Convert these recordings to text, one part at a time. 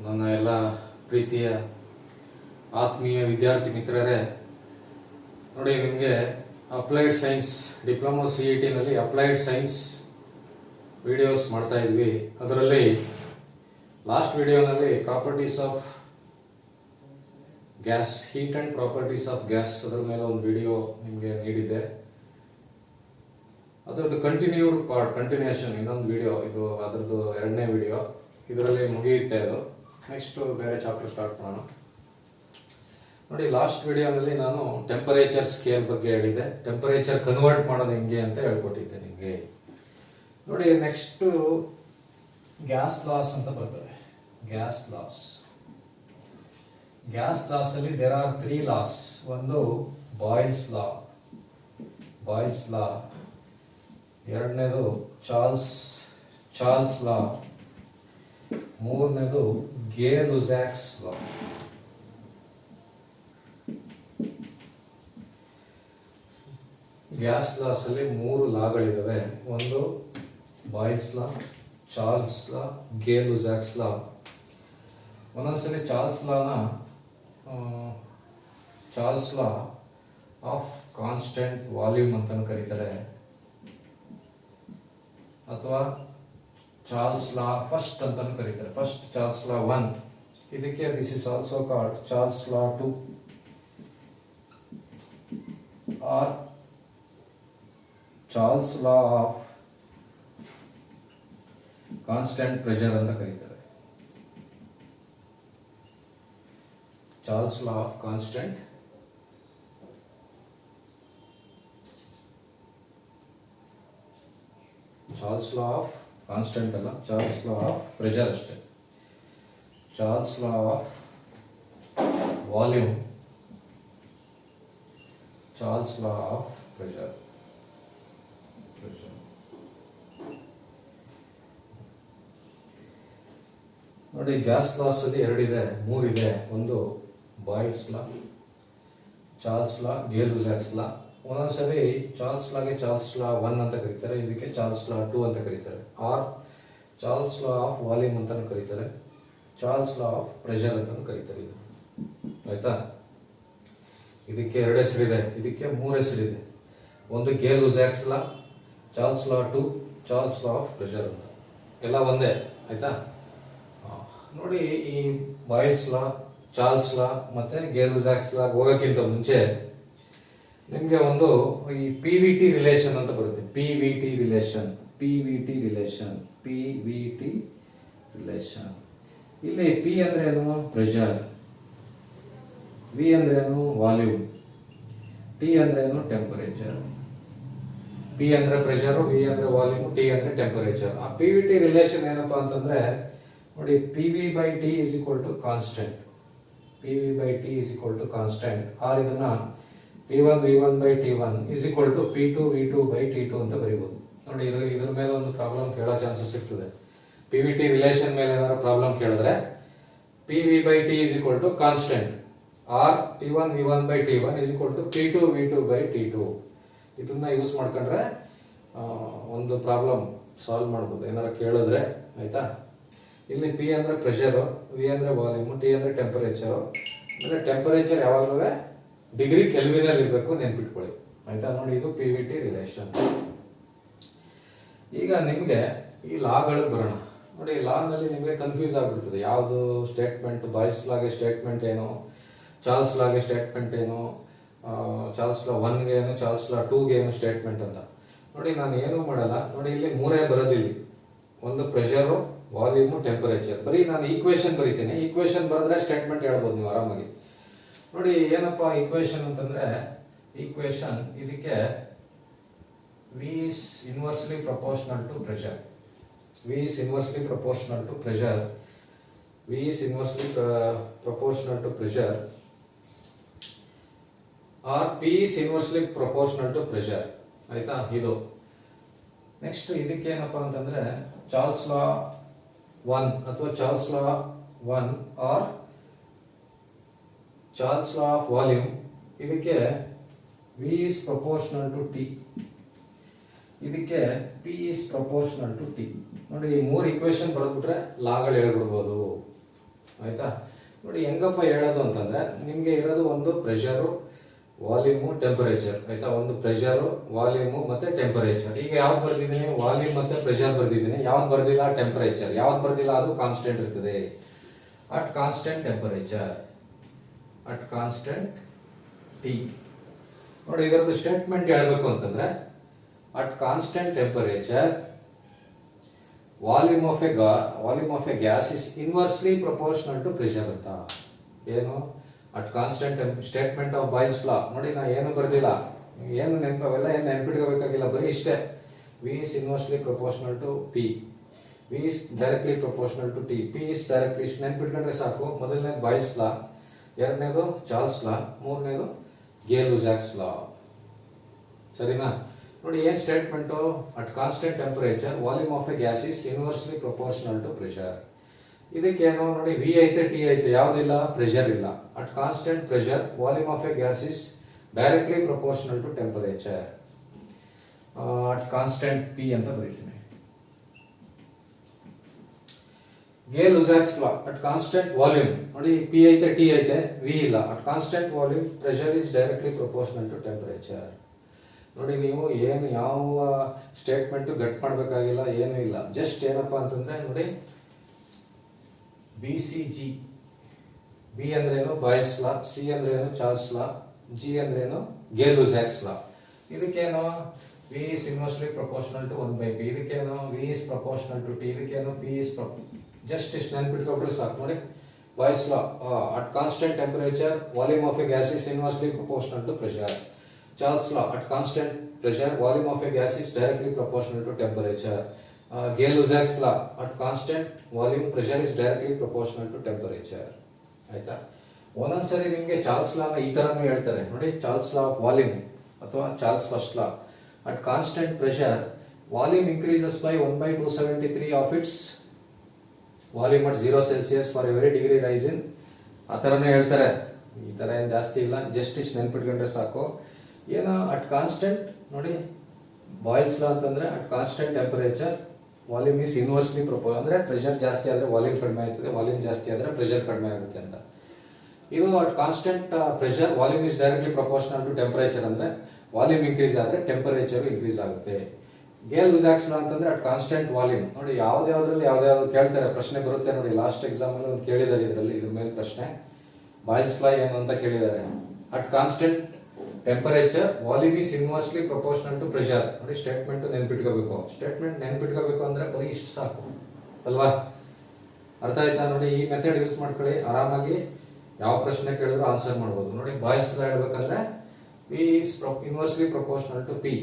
ನನ್ನ ಎಲ್ಲ ಪ್ರೀತಿಯ ಆತ್ಮೀಯ ವಿದ್ಯಾರ್ಥಿ ಮಿತ್ರರೇ, ನೋಡಿ ನಿಮಗೆ ಅಪ್ಲೈಡ್ ಸೈನ್ಸ್ ಡಿಪ್ಲೊಮಾ CET-ನಲ್ಲಿ ಅಪ್ಲೈಡ್ ಸೈನ್ಸ್ ವಿಡಿಯೋಸ್ ಮಾಡ್ತಾ ಇದ್ವಿ. ಅದರಲ್ಲಿ ಲಾಸ್ಟ್ ವಿಡಿಯೋನಲ್ಲಿ properties of gas, heat and properties of gas, ಅದರ ಮೇಲೆ ಒಂದು ವಿಡಿಯೋ ನಿಮಗೆ ನೀಡಿದ್ದೆ. ಅದರದ್ದು ಕಂಟಿನ್ಯೂಷನ್ ಇನ್ನೊಂದು ವಿಡಿಯೋ, ಇದು ಅದರದ್ದು 2ನೇ ವಿಡಿಯೋ. ಇದರಲ್ಲಿ ಮುಗಿಯುತ್ತೆ ಅದು. ನೆಕ್ಸ್ಟ್ ಬೇರೆ ಚಾಪ್ಟರ್ ಸ್ಟಾರ್ಟ್ ಮಾಡೋಣ. ನೋಡಿ, ಲಾಸ್ಟ್ ವಿಡಿಯೋನಲ್ಲಿ ನಾನು ಟೆಂಪರೇಚರ್ ಸ್ಕೇಲ್ ಬಗ್ಗೆ ಹೇಳಿದ್ದೆ. ಟೆಂಪರೇಚರ್ ಕನ್ವರ್ಟ್ ಮಾಡೋದು ಹೆಂಗೆ ಅಂತ ಹೇಳ್ಕೊಟ್ಟಿದ್ದೆ ನಿಮಗೆ. ನೋಡಿ, ನೆಕ್ಸ್ಟ್ ಗ್ಯಾಸ್ ಲಾಸ್ ಅಂತ ಬರ್ತದೆ. ಗ್ಯಾಸ್ ಲಾಸ್ ಅಲ್ಲಿ ದೇರ್ ಆರ್ 3 ಲಾಸ್. ಒಂದು ಬಾಯ್ಲ್ಸ್ ಲಾ, ಎರಡನೇದು ಚಾರ್ಲ್ಸ್ ಲಾ, ಮೂರನೇದು ಗೇ-ಲುಸಾಕ್ಸ್ ಲಾ. ಗ್ಯಾಸ್ ಲಾಸ್ ಅಲ್ಲಿ 3 ಲಾಗಳಿದಾವೆ. ಒಂದು Boyle's law, Charles law, Gay Lussac's law. ಒಂದೊಂದ್ಸಲಿ Charles law of constant volume ಅಂತಾನು ಕರೀತಾರೆ, ಅಥವಾ ಚಾರ್ಲ್ಸ್ ಲಾ ಫಸ್ಟ್ ಅಂತಾನು ಕರೀತಾರೆ. First Charles law 1. ಇದಕ್ಕೆ this is also called Charles law 2 or Charles law of constant pressure ಅಂತ ಕರೀತಾರೆ. ಚಾರ್ಲ್ಸ್ ಲಾ ಆಫ್ ಕಾನ್ಸ್ಟೆಂಟ್ ಅಲ್ಲ, ಚಾರ್ಲ್ಸ್ ಲಾ ಆಫ್ ಪ್ರೆಷರ್ ಅಷ್ಟೇ. Charles law of volume, Charles law of pressure. ನೋಡಿ, gas laws ಅಲ್ಲಿ 2 ಇದೆ, 3 ಇದೆ. ಒಂದು Boyle's law, Charles law, Gay Lussac's ಲಾ. ಒಂದೊಂದ್ಸರಿ ಚಾರ್ಲ್ಸ್ ಲಾಗೆ ಚಾರ್ಲ್ಸ್ ಲಾ 1 ಅಂತ ಕರೀತಾರೆ, ಇದಕ್ಕೆ ಚಾರ್ಲ್ಸ್ ಲಾ 2 ಅಂತ ಕರೀತಾರೆ. Or Charles law of volume ಅಂತಾನು ಕರೀತಾರೆ, ಚಾರ್ಲ್ಸ್ ಲಾ ಆಫ್ ಪ್ರೆಷರ್ ಅಂತಾನು ಕರೀತಾರೆ. ಇದು ಆಯ್ತಾ? ಇದಕ್ಕೆ 2 ಹೆಸರಿದೆ, ಇದಕ್ಕೆ 3 ಹೆಸರಿದೆ. ಒಂದು Gay Lussac's law, Charles law 2, Charles law of pressure ಅಂತ. ಎಲ್ಲ ಒಂದೇ. ಆಯ್ತಾ? ನೋಡಿ, ಈ ಬಾಯ್ಲ್ಸ್ ಲಾ, ಚಾರ್ಲ್ಸ್ ಲಾ ಮತ್ತೆ ಗೇ-ಲುಸಾಕ್ಸ್ ಲಾ ಹೋಗೋಕ್ಕಿಂತ ಮುಂಚೆ ನಿಮಗೆ ಒಂದು ಈ PVT ರಿಲೇಷನ್ ಅಂತ ಬರುತ್ತೆ. PVT relation. ಇಲ್ಲಿ P ಅಂದ್ರೆ ಏನು? ಪ್ರೆಷರ್. V ಅಂದ್ರೆ ಏನು? ವಾಲ್ಯೂಮ್. T ಅಂದ್ರೆ ಏನು? ಟೆಂಪರೇಚರ್. P ಅಂದ್ರೆ ಪ್ರೆಷರ್, V ಅಂದ್ರೆ ವಾಲ್ಯೂಮ್, T ಅಂದ್ರೆ ಟೆಂಪರೇಚರ್. ಆ PVT ರಿಲೇಷನ್ ಏನಪ್ಪಾ ಅಂತಂದ್ರೆ, ನೋಡಿ, PV/T is equal to constant. Or ಇದನ್ನ P1 V1/T1 is equal to P2 V2/T2 ಅಂತ ಬರೀಬಹುದು. ನೋಡಿ, ಇದ್ರ ಮೇಲೆ ಒಂದು ಪ್ರಾಬ್ಲಮ್ ಕೇಳೋ ಚಾನ್ಸಸ್ ಇರ್ತದೆ. PVT ರಿಲೇಷನ್ ಮೇಲೆ ಏನಾದ್ರು ಪ್ರಾಬ್ಲಮ್ ಕೇಳಿದ್ರೆ PV/T is equal to constant or P1 V1/T1 is equal to P2 V2/T2. ಇದನ್ನ ಯೂಸ್ ಮಾಡ್ಕೊಂಡ್ರೆ ಒಂದು ಪ್ರಾಬ್ಲಮ್ ಸಾಲ್ವ್ ಮಾಡ್ಬೋದು, ಏನಾರು ಕೇಳಿದ್ರೆ. ಆಯ್ತಾ? ಇಲ್ಲಿ P ಅಂದ್ರೆ ಪ್ರೆಷರು, V ಅಂದ್ರೆ ವಾಲ್ಯೂಮ್, T ಅಂದ್ರೆ ಟೆಂಪರೇಚರು. ಆಮೇಲೆ ಟೆಂಪರೇಚರ್ ಯಾವಾಗಲೂ ಡಿಗ್ರಿ ಕೆಲ್ವಿನಲ್ಲಿ ಇರಬೇಕು, ನೆನ್ಪಿಟ್ಕೊಳ್ಳಿ. ಆಯ್ತಾ? ನೋಡಿ, ಇದು PVT ರಿಲೇಷನ್. ಈಗ ನಿಮಗೆ ಈ ಲಾಗಳಿಗೆ ಬರೋಣ. ನೋಡಿ, ಲಾನಲ್ಲಿ ನಿಮಗೆ ಕನ್ಫ್ಯೂಸ್ ಆಗಿಬಿಡ್ತದೆ. ಯಾವುದು ಸ್ಟೇಟ್ಮೆಂಟ್, ಬಾಯ್ಸ್ ಲಾಗೆ ಸ್ಟೇಟ್ಮೆಂಟ್ ಏನು, ಚಾರ್ಲ್ಸ್ ಲಾಗೆ ಸ್ಟೇಟ್ಮೆಂಟ್ ಏನು, ಚಾರ್ಲ್ಸ್ ಲಾ 1ಗೆ ಏನು, ಚಾರ್ಲ್ಸ್ ಲಾ 2ಗೆ ಏನು ಸ್ಟೇಟ್ಮೆಂಟ್ ಅಂತ. ನೋಡಿ, ನಾನು ಏನೂ ಮಾಡಲ್ಲ. ನೋಡಿ, ಇಲ್ಲಿ 3 ಬರೋದಿಲ್ಲ. ಒಂದು ಪ್ರೆಷರು, ವಾಲ್ಯೂಮು, ಟೆಂಪರೇಚರ್. ಬರೀ ನಾನು ಈಕ್ವೇಶನ್ ಬರೀತೀನಿ. ಈಕ್ವೇಶನ್ ಬರೆದ್ರೆ ಸ್ಟೇಟ್ಮೆಂಟ್ ಹೇಳ್ಬೋದು ನೀವು ಆರಾಮಾಗಿ. ನೋಡಿ, ಏನಪ್ಪ ಈಕ್ವೇಶನ್ ಅಂತಂದ್ರೆ, ಈಕ್ವೇಶನ್ ಇದಕ್ಕೆ V is inversely proportional to pressure. V is inversely proportional to pressure or P is inversely proportional to pressure. ಆಯ್ತಾ? ಇದು ನೆಕ್ಸ್ಟ್ ಇದಕ್ಕೆ ಏನಪ್ಪಾ ಅಂತಂದ್ರೆ, ಚಾರ್ಲ್ಸ್ ಲಾ 1 ಅಥವಾ Charles law 1 or Charles law of volume. ಇದಕ್ಕೆ V is proportional to T. ಇದಕ್ಕೆ P is proportional to T. ನೋಡಿ, ಈ 3 ಈಕ್ವೇಶನ್ ಬರೆದ್ಬಿಟ್ರೆ ಲಾಗಳು ಹೇಳ್ಬಿಡ್ಬೋದು. ಆಯ್ತಾ. ನೋಡಿ ಹೆಂಗಪ್ಪ ಹೇಳೋದು ಅಂತಂದ್ರೆ ನಿಮಗೆ ಇರೋದು ಒಂದು ಪ್ರೆಷರು, ವಾಲ್ಯೂಮು, ಟೆಂಪರೇಚರ್ ಆಯ್ತಾ. ಒಂದು ಪ್ರೆಷರು, ವಾಲ್ಯೂಮು ಮತ್ತೆ ಟೆಂಪರೇಚರ್. ಈಗ ಯಾವ್ದು ಬರ್ದಿದ್ದೀನಿ? ವಾಲ್ಯೂಮ್ ಮತ್ತೆ ಪ್ರೆಷರ್ ಬರ್ದಿದ್ದೀನಿ. ಯಾವ್ದು ಬರ್ದಿಲ್ಲ? ಟೆಂಪರೇಚರ್. ಯಾವ್ದು ಬರ್ದಿಲ್ಲ? ಅದು ಕಾನ್ಸ್ಟೆಂಟ್ ಇರ್ತದೆ. At constant temperature, at constant T. ನೋಡಿ ಇದರದ್ದು ಸ್ಟೇಟ್ಮೆಂಟ್ ಹೇಳ್ಬೇಕು ಅಂತಂದ್ರೆ at constant temperature volume of a gas is inversely proportional to pressure ಅಂತ. ಏನು? At constant statement of Boyle's law. ನೋಡಿ ನಾ ಏನು ಬರ್ದಿಲ್ಲ, ಏನು ಅವೆಲ್ಲ ಏನು ನೆನ್ಪಿಟ್ಕೋಬೇಕಾಗಿಲ್ಲ, ಬರೀ ಇಷ್ಟೇ. V is inversely proportional to P, V is directly proportional to T, P is directly. ಇಷ್ಟು ನೆನ್ಪಿಟ್ಕೊಂಡ್ರೆ ಸಾಕು. ಮೊದಲನೇದು ಬಾಯ್ಲ್ಸ್ ಲಾ, ಎರಡನೇದು ಚಾರ್ಲ್ಸ್ ಲಾ, ಮೂರನೇದು ಗೇ-ಲುಸಾಕ್ಸ್ ಲಾ. ಸರಿನಾ? ನೋಡಿ ಏನು statement? At constant temperature volume of a gas is inversely proportional to pressure. ಇದಕ್ಕೇನು? ನೋಡಿ ವಿ ಐತೆ, ಟಿ ಐತೆ, ಯಾವುದಿಲ್ಲ? ಪ್ರೆಷರ್ ಇಲ್ಲ. At constant pressure volume of a gas is directly proportional to temperature. At constant P ಅಂತ ಬರೀತೀನಿ. Gay Lussac's law, at constant volume. ನೋಡಿ P ಐತೆ, ಟಿ ಐತೆ, ವಿ ಇಲ್ಲ. At constant volume pressure is directly proportional to temperature. ನೋಡಿ ನೀವು ಏನು ಯಾವ ಸ್ಟೇಟ್ಮೆಂಟ್ ಗಟ್ ಮಾಡಬೇಕಾಗಿಲ್ಲ, ಏನೂ ಇಲ್ಲ. ಜಸ್ಟ್ ಏನಪ್ಪಾ ಅಂತಂದ್ರೆ ನೋಡಿ ಬಿ ಸಿ ಜಿ. ಬಿ ಅಂದ್ರೇನು? Boyle's law. ಸಿ ಅಂದ್ರೇನು? Charles law. ಜಿ ಅಂದ್ರೇನು? Gay Lussac's law. ಇದಕ್ಕೇನು? V is inversely proportional to 1/p. ಇದಕ್ಕೇನು? V is proportional to T. ಇದಕ್ಕೇನು? ಪಿ ಇಸ್ ಜಸ್ಟ್ ಇಷ್ಟು ನೆನ್ಪಿಟ್ಕೊಂಡ್ರೆ ಸಾಕು. ನೋಡಿ Boyle's law, at constant temperature volume of a gas is inversely proportional to pressure. Charles law, at constant pressure volume of a gas is directly proportional to temperature. Gay-Lussac's law, at constant volume pressure is directly proportional to temperature. ಆಯ್ತಾ? ಒಂದೊಂದ್ಸರಿ ನಿಮಗೆ Charles ಲಾನ ಈ ತರನೂ ಹೇಳ್ತಾರೆ. ನೋಡಿ Charles law of volume ಅಥವಾ Charles first law. At constant pressure volume increases by 1/273 of its volume at 0 Celsius for every degree rise in. ಆ ಥರನೂ ಹೇಳ್ತಾರೆ. ಈ ಥರ ಏನು ಜಾಸ್ತಿ ಇಲ್ಲ, ಜಸ್ಟ್ ಇಷ್ಟು ನೆನ್ಪಿಟ್ಕೊಂಡ್ರೆ ಸಾಕು. ಏನೋ ಅಟ್ ಕಾನ್ಸ್ಟೆಂಟ್ ನೋಡಿ ಬಾಯ್ಲ್ಸ್ ಲಾ ಅಂತಂದ್ರೆ at constant temperature volume is inversely ಅಂದ್ರೆ ಪ್ರೆಷರ್ ಜಾಸ್ತಿ ಆದರೆ ವಾಲ್ಯೂಮ್ ಕಡಿಮೆ ಆಗ್ತದೆ, ವಾಲ್ಯೂಮ್ ಜಾಸ್ತಿ ಆದರೆ ಪ್ರೆಷರ್ ಕಡಿಮೆ ಆಗುತ್ತೆ ಅಂತ. ಇದು at constant pressure volume is directly proportional to temperature ಅಂದ್ರೆ ವಾಲ್ಯೂಮ್ ಇನ್ಕ್ರೀಸ್ ಆದರೆ ಟೆಂಪರೇಚರ್ ಇನ್ಕ್ರೀಸ್ ಆಗುತ್ತೆ. ಗೇ-ಲುಸಾಕ್ಸ್ ಲಾ ಅಂತಂದ್ರೆ ಅಟ್ ಕಾನ್ಸ್ಟೆಂಟ್ ವಾಲ್ಯೂಮ್. ನೋಡಿ ಯಾವ್ದಾವ್ದ್ರಲ್ಲಿ ಯಾವ್ದಾವ್ದು ಕೇಳ್ತಾರೆ, ಪ್ರಶ್ನೆ ಬರುತ್ತೆ ನೋಡಿ. ಲಾಸ್ಟ್ ಎಕ್ಸಾಮ್ ಅಲ್ಲಿ ಒಂದು ಕೇಳಿದ್ದಾರೆ ಇದರಲ್ಲಿ, ಇದ್ರ ಮೇಲೆ ಪ್ರಶ್ನೆ. ಬಾಯ್ಲ್ಸ್ ಲಾ ಏನು ಅಂತ ಕೇಳಿದ್ದಾರೆ. At constant temperature volume is inversely proportional to pressure. ನೋಡಿ ಸ್ಟೇಟ್ಮೆಂಟ್ ನೆನ್ಪಿಟ್ಕೋಬೇಕು. ಸ್ಟೇಟ್ಮೆಂಟ್ ನೆನ್ಪಿಟ್ಕೋಬೇಕು ಅಂದ್ರೆ ಬರೀ ಇಷ್ಟು ಸಾಕು ಅಲ್ವಾ? ಅರ್ಥ ಆಯ್ತಾ? ನೋಡಿ ಈ ಮೆಥಡ್ ಯೂಸ್ ಮಾಡ್ಕೊಳ್ಳಿ, ಆರಾಮಾಗಿ ಯಾವ ಪ್ರಶ್ನೆ ಕೇಳಿದ್ರು ಆನ್ಸರ್ ಮಾಡ್ಬೋದು. ನೋಡಿ ಬಾಯ್ಲ್ಸ್ ಲಾ ಹೇಳ್ಬೇಕಂದ್ರೆ V is inversely proportional to P.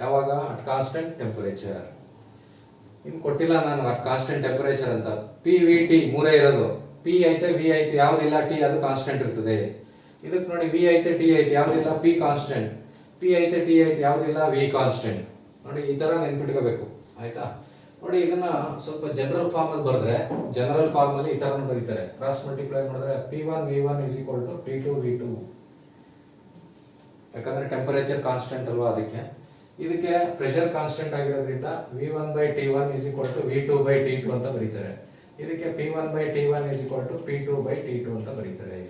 ಯಾವಾಗ? At constant temperature. ಇನ್ನು ಕೊಟ್ಟಿಲ್ಲ ನಾನು ಅಟ್ ಕಾನ್ಸ್ಟೆಂಟ್ ಟೆಂಪರೇಚರ್ ಅಂತ. ಪಿ ವಿ ಟಿ ಮೂರೇ ಇರೋದು. ಪಿ ಐತೆ, ವಿ ಐತೆ, ಯಾವ್ದಿಲ್ಲ, ಟಿ ಅದು ಕಾನ್ಸ್ಟೆಂಟ್ ಇರ್ತದೆ. ಇದಕ್ಕೆ ನೋಡಿ ವಿ ಐತೆ, ಟಿ ಐತೆ, ಯಾವ್ದಿಲ್ಲ, ಪಿ ಕಾನ್ಸ್ಟೆಂಟ್. ಪಿ ಐತೆ, ಟಿ ಐತೆ, ಯಾವ್ದಿಲ್ಲ, ವಿ ಕಾನ್ಸ್ಟೆಂಟ್. ನೋಡಿ ಈ ತರ ನೆನ್ಪಿಟ್ಕೋಬೇಕು. ಆಯ್ತಾ? ನೋಡಿ ಇದನ್ನ ಸ್ವಲ್ಪ ಜನರಲ್ ಫಾರ್ಮ್ ಅಲ್ಲಿ ಬರೆದ್ರೆ, ಜನರಲ್ ಫಾರ್ಮ್ ಅಲ್ಲಿ ಈ ತರ ಬರೀತಾರೆ. ಕ್ರಾಸ್ ಮಲ್ಟಿಪ್ಲೈ ಮಾಡಿದ್ರೆ P1 V1 is equal to P2 V2. ಯಾಕಂದ್ರೆ ಟೆಂಪರೇಚರ್ ಕಾನ್ಸ್ಟೆಂಟ್ ಅಲ್ವಾ, ಅದಕ್ಕೆ. ಇದಕ್ಕೆ ಪ್ರೆಷರ್ ಕಾನ್ಸ್ಟೆಂಟ್ ಆಗಿರೋದ್ರಿಂದ V1/T1 is equal to V2/T2 ಅಂತ ಬರೀತಾರೆ. ಇದಕ್ಕೆ P1/T1 is equal to P2/T2 ಅಂತ ಬರೀತಾರೆ.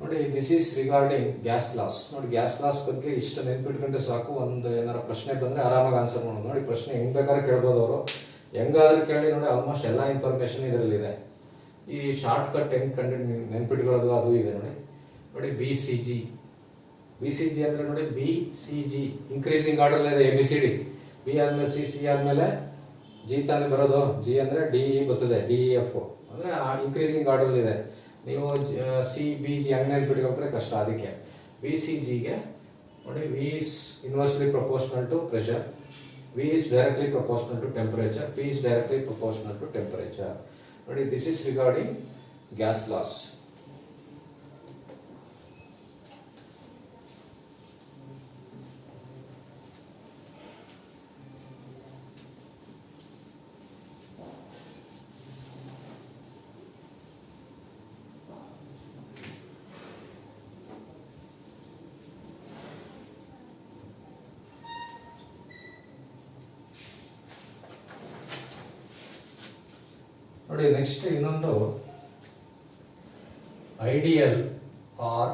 ನೋಡಿ this is regarding gas laws. ನೋಡಿ ಗ್ಯಾಸ್ ಲಾಸ್ ಬಗ್ಗೆ ಇಷ್ಟು ನೆನ್ಪಿಟ್ಕೊಂಡ್ರೆ ಸಾಕು. ಒಂದು ಏನಾರ ಪ್ರಶ್ನೆ ಬಂದ್ರೆ ಆರಾಮಾಗಿ ಆನ್ಸರ್ ಮಾಡೋದು. ನೋಡಿ ಪ್ರಶ್ನೆ ಹೆಂಗ್ ಬೇಕಾದ್ರೆ ಕೇಳ್ಬೋದು ಅವರು, ಹೆಂಗಾದ್ರೂ ಕೇಳಿ. ನೋಡಿ ಆಲ್ಮೋಸ್ಟ್ ಎಲ್ಲ ಇನ್ಫಾರ್ಮೇಶನ್ ಇದರಲ್ಲಿದೆ. ಈ ಶಾರ್ಟ್ ಕಟ್ ಹೆಂಗ್ ನೆನ್ಪಿಟ್ಕೊಳ್ಳೋದು ಅದು ಇದೆ. ನೋಡಿ B C G. B C G ಅಂದ್ರೆ ನೋಡಿ B C G increasing order ಇದೆ. A B C D. B ಆದ್ಮೇಲೆ ಸಿ, ಸಿ ಆದ್ಮೇಲೆ ಜಿ ತಾನೇ ಬರೋದು. ಜಿ ಅಂದ್ರೆ ಡಿ ಇ ಬರ್ತದೆ, ಡಿ ಇ ಎಫ್ ಅಂದ್ರೆ ಇನ್ಕ್ರೀಸಿಂಗ್ ಆರ್ಡರ್ ಇದೆ. ನೀವು ಸಿ ಬಿ ಜಿ ಹಂಗೆ ನೆನ್ಪಿಟ್ಕೊಂಡ್ರೆ ಕಷ್ಟ. ಅದಕ್ಕೆ ವಿ ಸಿ ಜಿಗೆ ನೋಡಿ V is inversely proportional to pressure, V is directly proportional to temperature, P is directly proportional to temperature. ನೋಡಿ this is regarding gas laws. ನೋಡಿ ನೆಕ್ಸ್ಟ್ ಇನ್ನೊಂದು ideal or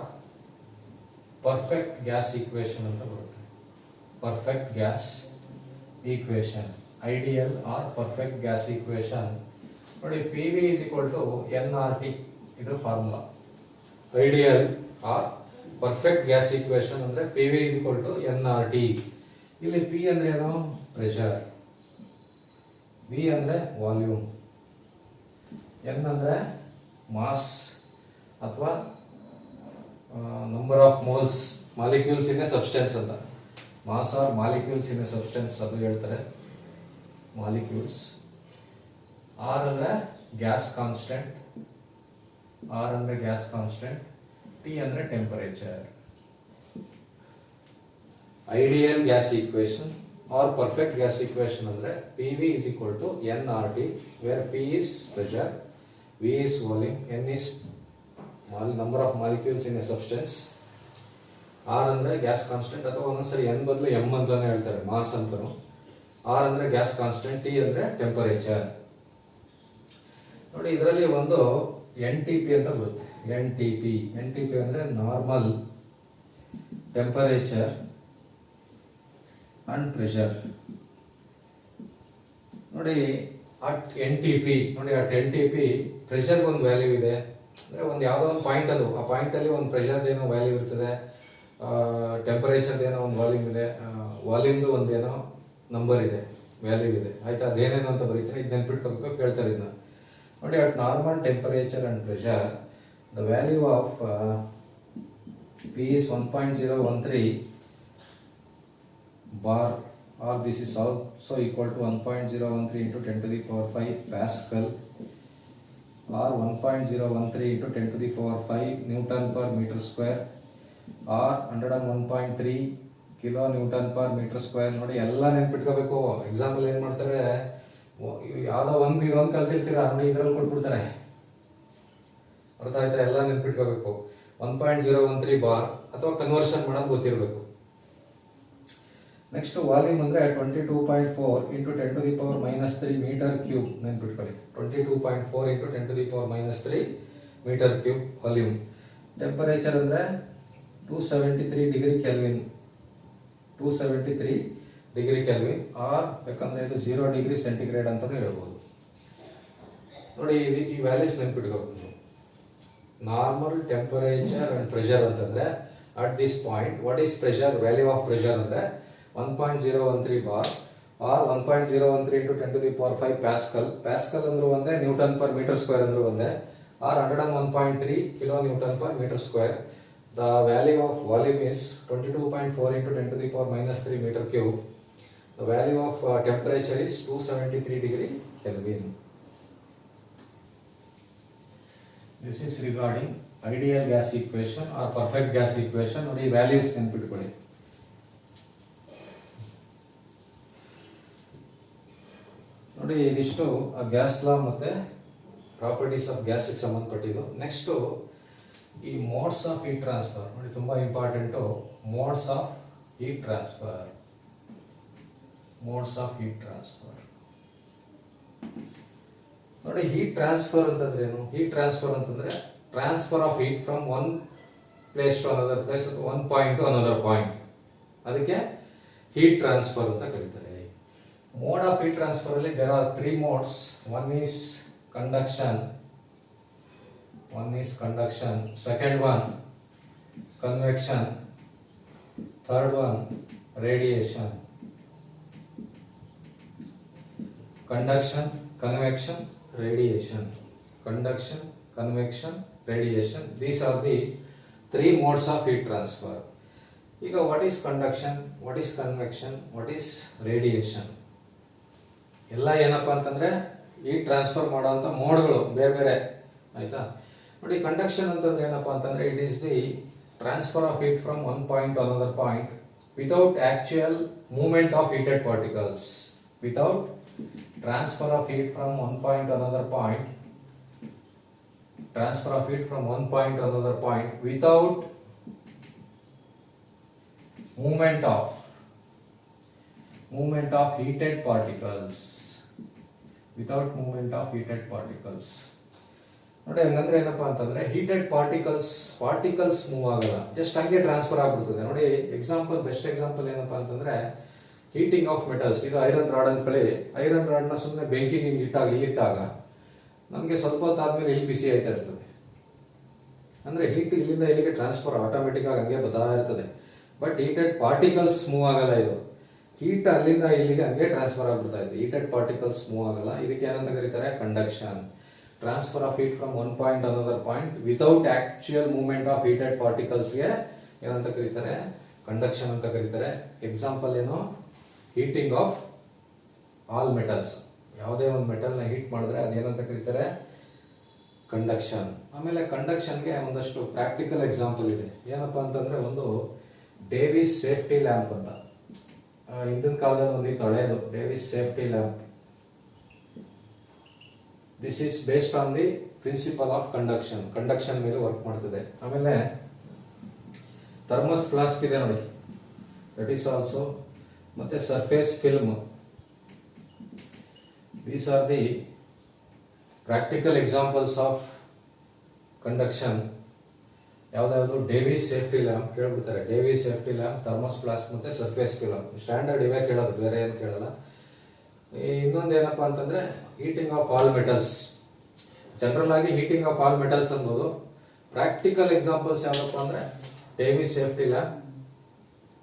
perfect gas equation ಅಂತ ಬರುತ್ತೆ. Perfect gas equation, ideal or perfect gas equation ನೋಡಿ. P V is equal to N R T, ಇದು formula. Ideal or perfect gas equation ಅಂದ್ರೆ P V is equal to N R T. ಇಲ್ಲಿ P ಅಂದ್ರೆ ಏನು? Pressure. V ಅಂದ್ರೆ volume. N ಅಂದ್ರೆ mass ಅಥವಾ number of moles, molecules in a substance ಅಂತ. Mass or molecules in a substance ಅದು ಹೇಳ್ತಾರೆ, ಮಾಲಿಕ್ಯೂಲ್ಸ್. ಆರ್ ಅಂದ್ರೆ ಗ್ಯಾಸ್ ಕಾನ್ಸ್ಟೆಂಟ್, ಆರ್ ಅಂದ್ರೆ ಗ್ಯಾಸ್ ಕಾನ್ಸ್ಟೆಂಟ್, ಟಿ ಅಂದ್ರೆ temperature. Ideal gas equation or perfect gas equation ಅಂದ್ರೆ P V is equal to N R T, where P is pressure, V is volume, N is number of molecules in a substance, R ಅಂದ್ರೆ gas constant ಅಥವಾ ಒಂದೊಂದ್ಸರಿ N ಬದಲು M ಅಂತಾನೆ ಹೇಳ್ತಾರೆ, mass ಅಂತನು. R ಅಂದ್ರೆ gas constant, T ಅಂದ್ರೆ temperature. ನೋಡಿ ಇದರಲ್ಲಿ ಒಂದು ಎನ್ ಟಿ ಪಿ ಅಂತ ಬರುತ್ತೆ. N T P, N T P ಅಂದ್ರೆ ನಾರ್ಮಲ್ ಟೆಂಪರೇಚರ್ ಅಂಡ್ ಪ್ರೆಷರ್. ನೋಡಿ ಅಟ್ ಎನ್ ಟಿ ಪಿ, ನೋಡಿ at N T P pressure ಒಂದು ವ್ಯಾಲ್ಯೂ ಇದೆ. ಅಂದ್ರೆ ಒಂದು ಯಾವುದೋ ಒಂದು ಪಾಯಿಂಟ್, ಅದು ಆ ಪಾಯಿಂಟ್ ಅಲ್ಲಿ ಒಂದು ಪ್ರೆಷರ್ ಏನೋ ವ್ಯಾಲ್ಯೂ ಇರ್ತದೆ, ಟೆಂಪರೇಚರ್ ಏನೋ ಒಂದು ವಾಲ್ಯೂಮ್ ಇದೆ, ವಾಲ್ಯೂಮ್ದು ಒಂದು ಏನೋ ನಂಬರ್ ಇದೆ, ವ್ಯಾಲ್ಯೂ ಇದೆ, ಆಯ್ತಾ. ಅದೇನೇನು ಅಂತ ಬರೀತಾರೆ, ಇದು ನೆನ್ಪಿಟ್ಕೋಬೇಕು, ಕೇಳ್ತಾರೆ ಇದನ್ನ. ನೋಡಿ at normal temperature and pressure the value of P is 1.013 bar, or this is also equal to 1.013 into 10 to the power 5 Pascal, or 1.013 into 10 to the power 5 Newton per meter square, or 101.3 kilo newton per metre square. ನೋಡಿ ಎಲ್ಲ ನೆನ್ಪಿಟ್ಕೋಬೇಕು. Example ಏನು ಮಾಡ್ತಾರೆ, ಯಾವುದೋ ಇದೊಂದು ಕಲ್ತಿರ್ತೀರ, ನೋಡಿ ಇದರಲ್ಲಿ ಕೊಟ್ಬಿಡ್ತಾರೆ, ಅರ್ಥ ಆಯ್ತಾ? ಎಲ್ಲ ನೆನ್ಪಿಟ್ಕೋಬೇಕು. 1.013 ಬಾರ್ ಅಥವಾ ಕನ್ವರ್ಷನ್ ಮಾಡೋದು ಗೊತ್ತಿರಬೇಕು. ನೆಕ್ಸ್ಟ್ ವಾಲ್ಯೂಮ್ ಅಂದ್ರೆ 22.4 into 10 to the power -3 metre cube, ನೆನ್ಪಿಟ್ಕೊಳ್ಳಿ. 22.4 into 10 to the power -3 metre cube volume. Temperature ಅಂದ್ರೆ 273 degree kelvin, 273 degree kelvin, or ಬೇಕಂದ್ರೆ ಇದು 0 ಡಿಗ್ರಿ ಸೆಂಟಿಗ್ರೇಡ್ ಅಂತಾನೆ ಹೇಳ್ಬೋದು. ನೋಡಿ ಈ ವ್ಯಾಲ್ಯೂಸ್ ನೆನ್ಪಿಟ್ಕೋಬೇಕು. ನಾರ್ಮಲ್ ಟೆಂಪರೇಚರ್ ಅಂಡ್ ಪ್ರೆಷರ್ ಅಂತಂದ್ರೆ at this point what is pressure, value of pressure ಅಂದ್ರೆ 1.013 bar, or 1.013 into 10 to the power 5 pascal. Pascal ಅಂದ್ರೂ ಒಂದೇ, ನ್ಯೂಟನ್ ಪರ್ ಮೀಟರ್ ಸ್ಕ್ವೇರ್ ಅಂದ್ರೂ ಒಂದೇ, or 101.3 kilo newton per metre square. The value of volume is 22.4 into 10 to the power -3 meter cube. The value of temperature is 273 degree Kelvin. This is regarding ideal gas equation or perfect gas equation. ನೋಡಿ values ನೆನ್ಪಿಟ್ಕೊಳ್ಳಿ. ನೋಡಿ ಇದಿಷ್ಟು gas ಲಾ ಮತ್ತೆ properties of gas ಗೆ ಸಂಬಂಧಪಟ್ಟಿದ್ದು. Next ಈ modes of heat transfer ನೋಡಿ, ತುಂಬಾ important. Modes of heat transfer, modes of heat transfer. ನೋಡಿ ಹೀಟ್ ಟ್ರಾನ್ಸ್ಫರ್ ಅಂತಂದ್ರೆ ಏನು? ಹೀಟ್ ಟ್ರಾನ್ಸ್ಫರ್ ಅಂತಂದ್ರೆ transfer of heat from one place to another place, one point to another point, ಅದಕ್ಕೆ heat transfer ಅಂತ ಕರೀತಾರೆ. Mode of heat transfer ಅಲ್ಲಿ there are 3 modes. One is conduction, second one convection, third one radiation. Conduction, convection, radiation. Conduction, convection, radiation. These are the 3 modes of heat transfer. ಈಗ what is conduction, what is convection, what is radiation? ಎಲ್ಲ ಏನಪ್ಪಾ ಅಂತಂದ್ರೆ heat transfer ಮಾಡುವಂತ ಮೋಡ್ಗಳು ಬೇರೆ ಬೇರೆ, ಆಯ್ತಾ. ನೋಡಿ conduction ಅಂತಂದ್ರೆ ಏನಪ್ಪಾ ಅಂತಂದ್ರೆ it is the transfer of heat from one point to another point without actual movement of heated particles. Without transfer of heat from one point to another point, transfer of heat from one point to another point without movement of heated particles, without movement of heated particles. ನೋಡಿ ಹಂಗಂದ್ರೆ ಏನಪ್ಪಾ ಅಂತಂದ್ರೆ heated particles move ಆಗಲ್ಲ, just ಹಂಗೆ transfer ಆಗ್ಬಿಡ್ತದೆ. ನೋಡಿ example, best example ಏನಪ್ಪಾ ಅಂತಂದ್ರೆ ಹೀಟಿಂಗ್ ಆಫ್ ಮೆಟಲ್ಸ್. ಇದು ಐರನ್ ರಾಡ್ ಅನ್ಕೊಳ್ಳಿ, ಐರನ್ ರಾಡ್ ನ ಸುಮ್ಮನೆ ಬೆಂಕಿಗೆ ಇಲ್ಲಿಟ್ಟಾಗ ನಮಗೆ ಸ್ವಲ್ಪ ಹೊತ್ತಾದ್ಮೇಲೆ ಇಲ್ಲಿ ಬಿಸಿ ಆಯ್ತಾ ಇರ್ತದೆ. ಅಂದ್ರೆ ಹೀಟ್ ಇಲ್ಲಿಂದ ಇಲ್ಲಿಗೆ ಟ್ರಾನ್ಸ್ಫರ್ ಆಟೋಮೆಟಿಕ್ ಆಗಿ ಹಂಗೆ ಬರ್ತಾ ಇರ್ತದೆ. ಬಟ್ ಹೀಟೆಡ್ ಪಾರ್ಟಿಕಲ್ಸ್ ಮೂವ್ ಆಗಲ್ಲ. ಇದು ಹೀಟ್ ಅಲ್ಲಿಂದ ಇಲ್ಲಿಗೆ ಹಂಗೆ ಟ್ರಾನ್ಸ್ಫರ್ ಆಗ್ಬಿಡ್ತಾ ಇದೆ. ಹೀಟೆಡ್ ಪಾರ್ಟಿಕಲ್ಸ್ ಮೂವ್ ಆಗಲ್ಲ. ಇದಕ್ಕೆ ಏನಂತ ಕರೀತಾರೆ? Conduction. Transfer of heat from one point another point without actual movement of heated ಪಾರ್ಟಿಕಲ್ಸ್ಗೆ ಏನಂತ ಕರೀತಾರೆ? ಕಂಡಕ್ಷನ್ ಅಂತ ಕರೀತಾರೆ. ಎಕ್ಸಾಂಪಲ್ ಏನು? Heating of all metals. ಯಾವುದೇ ಒಂದು ಮೆಟಲ್ನ ಹೀಟ್ ಮಾಡಿದ್ರೆ ಅದೇನಂತ ಕರೀತಾರೆ? ಕಂಡಕ್ಷನ್. ಆಮೇಲೆ ಕಂಡಕ್ಷನ್ಗೆ ಒಂದಷ್ಟು ಪ್ರಾಕ್ಟಿಕಲ್ ಎಕ್ಸಾಂಪಲ್ ಇದೆ. ಏನಪ್ಪಾ ಅಂತಂದ್ರೆ ಒಂದು ಡೇವಿಸ್ ಸೇಫ್ಟಿ ಲ್ಯಾಂಪ್ ಅಂತ, ಹಿಂದಿನ ಕಾಲದಲ್ಲಿ ಒಂದಿತ್ತು ಹಳೆಯದು, Davis safety lamp. This is based on the principle of conduction. Conduction ಮೇಲೆ ವರ್ಕ್ ಮಾಡ್ತದೆ. ಆಮೇಲೆ ಥರ್ಮಸ್ ಫ್ಲಾಸ್ಕ್ ಇದೆ ನೋಡಿ, ದಟ್ ಈಸ್ ಆಲ್ಸೋ. ಮತ್ತೆ surface film. These are the practical examples of conduction. ಯಾವ್ದಾದ್ರು ಡೇವಿಸ್ ಸೇಫ್ಟಿ ಲ್ಯಾಂಪ್ ಕೇಳ್ಬಿಡ್ತಾರೆ. Davis safety lamp, thermos flask ಮತ್ತೆ surface film. Standard ಇವೇ ಕೇಳೋದು, ಬೇರೆ ಏನು ಕೇಳಲ್ಲ. ಇನ್ನೊಂದು ಏನಪ್ಪಾ ಅಂತಂದ್ರೆ heating of all metals. General ಆಗಿ ಹೀಟಿಂಗ್ ಆಫ್ ಆಲ್ ಮೆಟಲ್ಸ್ ಅನ್ಬೋದು. ಪ್ರಾಕ್ಟಿಕಲ್ ಎಕ್ಸಾಂಪಲ್ಸ್ ಯಾವಪ್ಪ ಅಂದ್ರೆ Davy's safety lamp,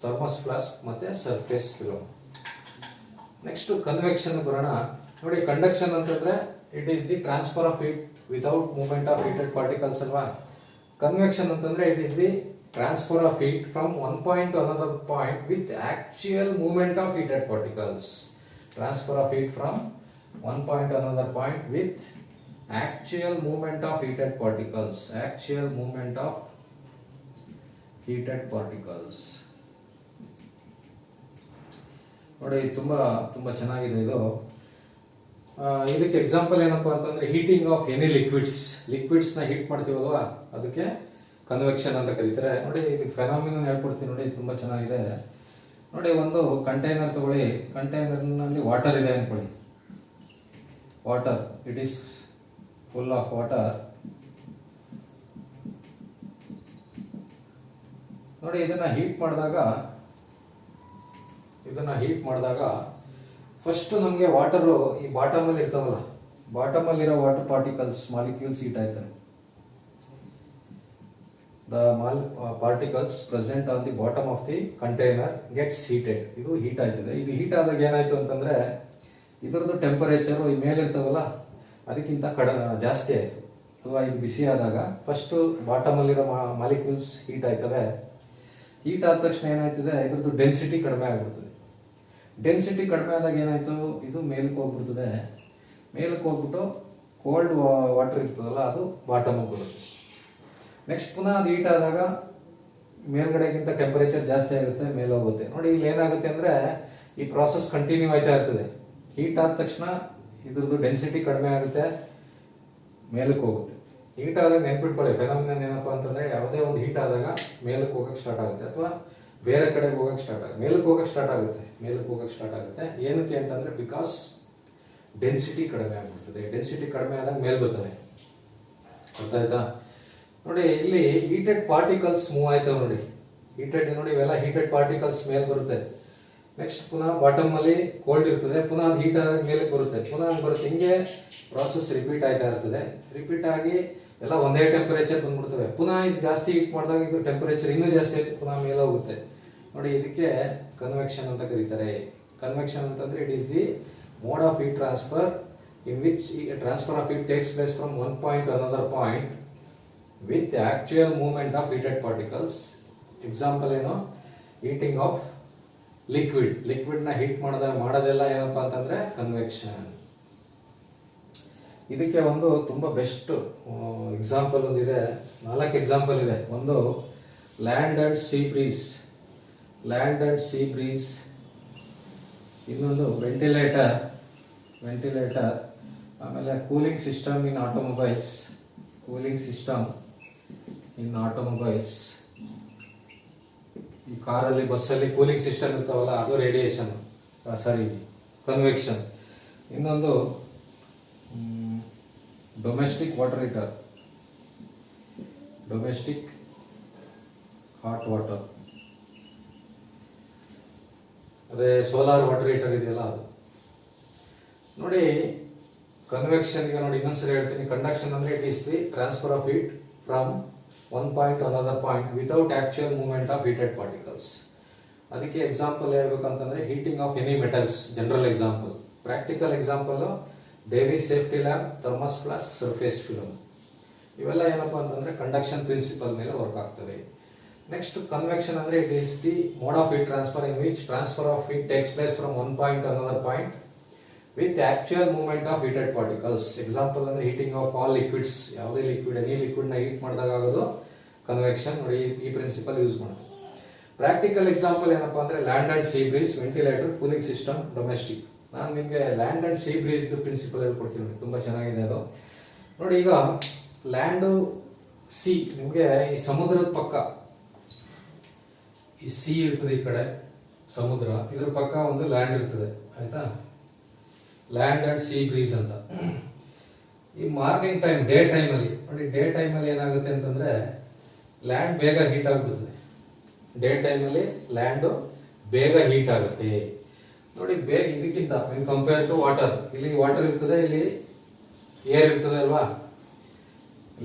thermos flask ಮತ್ತೆ ಸರ್ಫೇಸ್ ಫಿಲ್ಮ್. ನೆಕ್ಸ್ಟ್ ಕನ್ವೆಕ್ಷನ್ ಬರೋಣ. ನೋಡಿ ಕಂಡಕ್ಷನ್ ಅಂತಂದ್ರೆ it is the transfer of heat without movement of heated particles ಅಲ್ವಾ. Convection ಅಂತಂದ್ರೆ it is the transfer of heat from one point to another point with actual movement of heated particles. Transfer of heat from one point to another point with actual movement of heated particles. Actual movement of heated particles. ನೋಡಿ ತುಂಬಾ ತುಂಬಾ ಚೆನ್ನಾಗಿದೆ ಇದು. ಇದಕ್ಕೆ example ಏನಪ್ಪಾ ಅಂತಂದ್ರೆ heating of any liquids ನ heat ಮಾಡ್ತೀವಲ್ವಾ, ಅದಕ್ಕೆ ಕನ್ವೆಕ್ಷನ್ ಅಂತ ಕರೀತಾರೆ. ನೋಡಿ ಇದು ಫೆನಾಮಿನನ್ ಹೇಳ್ಕೊಡ್ತೀನಿ ನೋಡಿ, ತುಂಬಾ ಚೆನ್ನಾಗಿದೆ ನೋಡಿ. ಒಂದು ಕಂಟೈನರ್ ತಗೊಳ್ಳಿ, ಕಂಟೈನರ್ ನಲ್ಲಿ ವಾಟರ್ ಇದೆ ಅನ್ಕೊಳ್ಳಿ. Water, it is full of water. ನೋಡಿ ಇದನ್ನ ಹೀಟ್ ಮಾಡಿದಾಗ ಫಸ್ಟ್ ನಮಗೆ ವಾಟರ್ ಈ ಬಾಟಮ್ ಅಲ್ಲಿ ಇರ್ತಾವಲ್ಲ, ಬಾಟಮ್ ಅಲ್ಲಿರೋ ವಾಟರ್ ಪಾರ್ಟಿಕಲ್ಸ್ ಮಾಲಿಕ್ಯೂಲ್ಸ್ ಹೀಟ್ ಆಯ್ತವೆ. The particles present on the bottom of the container gets heated. ಇದು ಹೀಟ್ ಆಯ್ತದೆ. ಇದು ಹೀಟ್ ಆದಾಗ ಏನಾಯ್ತು ಅಂತಂದ್ರೆ ಇದರದ್ದು ಟೆಂಪರೇಚರ್ ಈ ಮೇಲೆ ಇರ್ತಾವಲ್ಲ ಅದಕ್ಕಿಂತ ಜಾಸ್ತಿ ಆಯ್ತು ಅಥವಾ ಇದು ಬಿಸಿ ಆದಾಗ ಫಸ್ಟ್ ಬಾಟಮ್ ಅಲ್ಲಿರೋ ಮಾಲಿಕ್ಯೂಲ್ಸ್ ಹೀಟ್ ಆಯ್ತವೆ. ಹೀಟ್ ಆದ ತಕ್ಷಣ ಏನಾಯ್ತದೆ, ಇದ್ರದ್ದು ಡೆನ್ಸಿಟಿ ಕಡಿಮೆ ಆಗ್ಬಿಡ್ತದೆ. ಡೆನ್ಸಿಟಿ ಕಡಿಮೆ ಆದಾಗ ಏನಾಯ್ತು, ಇದು ಮೇಲಕ್ಕೆ ಹೋಗ್ಬಿಡ್ತದೆ. ಮೇಲಕ್ಕೆ ಹೋಗ್ಬಿಟ್ಟು ಕೋಲ್ಡ್ ವಾಟರ್ ಇರ್ತದಲ್ಲ ಅದು ಬಾಟಮ್ ಬರುತ್ತೆ. ನೆಕ್ಸ್ಟ್ ಪುನಃ ಅದು ಹೀಟ್ ಆದಾಗ ಮೇಲ್ಗಡೆಗಿಂತ ಟೆಂಪರೇಚರ್ ಜಾಸ್ತಿ ಆಗುತ್ತೆ, ಮೇಲೆ ಹೋಗುತ್ತೆ. ನೋಡಿ ಇಲ್ಲಿ ಏನಾಗುತ್ತೆ ಅಂದ್ರೆ ಈ ಪ್ರಾಸೆಸ್ ಕಂಟಿನ್ಯೂ ಆಯ್ತಾ ಇರ್ತದೆ. ಹೀಟ್ ಆದ ತಕ್ಷಣ ಇದ್ರದ್ದು ಡೆನ್ಸಿಟಿ ಕಡಿಮೆ ಆಗುತ್ತೆ, ಮೇಲಕ್ಕೆ ಹೋಗುತ್ತೆ. ಹೀಟ್ ಆದಾಗ ನೆನ್ಪಿಟ್ಕೊಳ್ಳಿ, ಫೆನಾಮಿನನ್ ಏನಪ್ಪಾ ಅಂತಂದ್ರೆ ಯಾವುದೇ ಒಂದು ಹೀಟ್ ಆದಾಗ ಮೇಲಕ್ಕೆ ಹೋಗಕ್ಕೆ ಸ್ಟಾರ್ಟ್ ಆಗುತ್ತೆ ಅಥವಾ ಬೇರೆ ಕಡೆಗೆ ಹೋಗಕ್ಕೆ ಸ್ಟಾರ್ಟ್ ಆಗುತ್ತೆ. ಮೇಲಕ್ಕೆ ಹೋಗಕ್ಕೆ ಸ್ಟಾರ್ಟ್ ಆಗುತ್ತೆ. ಏನಕ್ಕೆ ಅಂತಂದ್ರೆ ಬಿಕಾಸ್ ಡೆನ್ಸಿಟಿ ಕಡಿಮೆ ಆಗ್ಬಿಡ್ತದೆ. ಡೆನ್ಸಿಟಿ ಕಡಿಮೆ ಆದಾಗ ಮೇಲ್ ಬರ್ತದೆ. ಗೊತ್ತಾಯ್ತಾ? ನೋಡಿ ಇಲ್ಲಿ ಹೀಟೆಡ್ ಪಾರ್ಟಿಕಲ್ಸ್ ಮೂವ್ ಆಯ್ತವೆ ನೋಡಿ. ಇವೆಲ್ಲ ಹೀಟೆಡ್ ಪಾರ್ಟಿಕಲ್ಸ್ ಮೇಲೆ ಬರುತ್ತೆ. ನೆಕ್ಸ್ಟ್ ಪುನಃ ಬಾಟಮ್ ಅಲ್ಲಿ ಕೋಲ್ಡ್ ಇರ್ತದೆ, ಪುನಃ ಅದು ಹೀಟ್ ಆದಾಗ ಮೇಲೆ ಬರುತ್ತೆ, ಪುನಃ ಬರುತ್ತೆ. ಹಿಂಗೆ ಪ್ರಾಸೆಸ್ ರಿಪೀಟ್ ಆಯ್ತಾ ಇರ್ತದೆ. ರಿಪೀಟ್ ಆಗಿ ಎಲ್ಲ ಒಂದೇ ಟೆಂಪರೇಚರ್ ಬಂದ್ಬಿಡ್ತವೆ. ಪುನಃ ಇದು ಜಾಸ್ತಿ ಹೀಟ್ ಮಾಡಿದಾಗ ಇದು ಟೆಂಪರೇಚರ್ ಇನ್ನೂ ಜಾಸ್ತಿ ಆಯ್ತು, ಪುನಃ ಮೇಲೆ ಹೋಗುತ್ತೆ. ನೋಡಿ ಇದಕ್ಕೆ ಕನ್ವೆಕ್ಷನ್ ಅಂತ ಕರೀತಾರೆ. ಕನ್ವೆಕ್ಷನ್ ಅಂತಂದ್ರೆ it is the mode of heat transfer in which transfer of heat takes place from one point to another point with actual movement of heated particles. Example ಏನು? ಹೀಟಿಂಗ್ ಆಫ್ ಲಿಕ್ವಿಡ್ ನ heat ಮಾಡೋದೆಲ್ಲ ಏನಪ್ಪಾ ಅಂತಂದ್ರೆ convection. ಇದಕ್ಕೆ ಒಂದು ತುಂಬಾ best example ಒಂದಿದೆ, 4 example ಇದೆ. ಒಂದು ಲ್ಯಾಂಡ್ ಅಂಡ್ ಸೀ ಬ್ರೀಸ್, ಇನ್ನೊಂದು ವೆಂಟಿಲೇಟರ್, ಆಮೇಲೆ ಕೂಲಿಂಗ್ ಸಿಸ್ಟಮ್ ಇನ್ ಆಟೋಮೊಬೈಲ್ಸ್. ಈ ಕಾರಲ್ಲಿ ಬಸ್ಸಲ್ಲಿ ಕೂಲಿಂಗ್ ಸಿಸ್ಟಮ್ ಇರ್ತಾವಲ್ಲ ಅದು ರೇಡಿಯೇಷನ್, ಕನ್ವೆಕ್ಷನ್. ಇನ್ನೊಂದು domestic water heater, domestic hot water, ಅದೇ ಸೋಲಾರ್ ವಾಟರ್ ಹೀಟರ್ ಇದೆಯಲ್ಲ ಅದು. ನೋಡಿ ಕನ್ವೆಕ್ಷನ್ಗೆ ನೋಡಿ ಇನ್ನೊಂದ್ಸರಿ ಹೇಳ್ತೀನಿ. ಕಂಡಕ್ಷನ್ ಅಂದ್ರೆ it is the transfer of heat from one point to another point without actual movement of heated particles. ಅದಕ್ಕೆ ಎಕ್ಸಾಂಪಲ್ ಹೇಳ್ಬೇಕಂತಂದ್ರೆ heating of any metals general example. Practical example Davy's safety lamp, thermos flask, surface film. ಇವೆಲ್ಲ ಏನಪ್ಪಾ ಅಂತಂದ್ರೆ conduction principle ಮೇಲೆ work ಆಗ್ತವೆ. Next convection ಅಂದ್ರೆ it is the mode of heat transfer in which transfer of heat takes place from one point to another point with actual movement of heated particles. Example ಅಂದ್ರೆ heating of all liquids, ಯಾವುದೇ liquid any liquid ನ heat ಮಾಡಿದಾಗ ಆಗೋದು convection. ನೋಡಿ ಈ principle use ಮಾಡ್ತೀವಿ. Practical example ಏನಪ್ಪಾ ಅಂದ್ರೆ land and sea breeze, ventilator, cooling system, domestic. ನಾನು ನಿಮಗೆ land and sea breeze principle ಹೇಳ್ಕೊಡ್ತೀನಿ, ತುಂಬಾ ಚೆನ್ನಾಗಿದೆ ಅದು. ನೋಡಿ ಈಗ ಲ್ಯಾಂಡ್ ಸಿ, ನಿಮಗೆ ಈ ಸಮುದ್ರದ ಪಕ್ಕ ಈ ಸಿ ಇರ್ತದೆ, ಈ ಕಡೆ ಸಮುದ್ರ, ಇದ್ರ ಪಕ್ಕ ಒಂದು ಲ್ಯಾಂಡ್ ಇರ್ತದೆ, ಆಯ್ತಾ. ಲ್ಯಾಂಡ್ ಅಂಡ್ ಸಿ ಬ್ರೀಸ್ ಅಂತ. ಈ ಮಾರ್ನಿಂಗ್ ಟೈಮ್, ಡೇ ಟೈಮ್ ಅಲ್ಲಿ ನೋಡಿ, ಡೇ ಟೈಮ್ ಅಲ್ಲಿ ಏನಾಗುತ್ತೆ ಅಂತಂದ್ರೆ ಲ್ಯಾಂಡ್ ಬೇಗ ಹೀಟ್ ಆಗ್ಬಿಡ್ತದೆ. ಡೇ ಟೈಮ್ ಅಲ್ಲಿ ಲ್ಯಾಂಡ್ ಬೇಗ ಹೀಟ್ ಆಗುತ್ತೆ. ನೋಡಿ ಬೇಗ ಇದಕ್ಕಿಂತ ಕಂಪೇರ್ ಟು ವಾಟರ್, ಇಲ್ಲಿ ವಾಟರ್ ಇರ್ತದೆ, ಇಲ್ಲಿ ಏರ್ ಇರ್ತದೆ ಅಲ್ವಾ.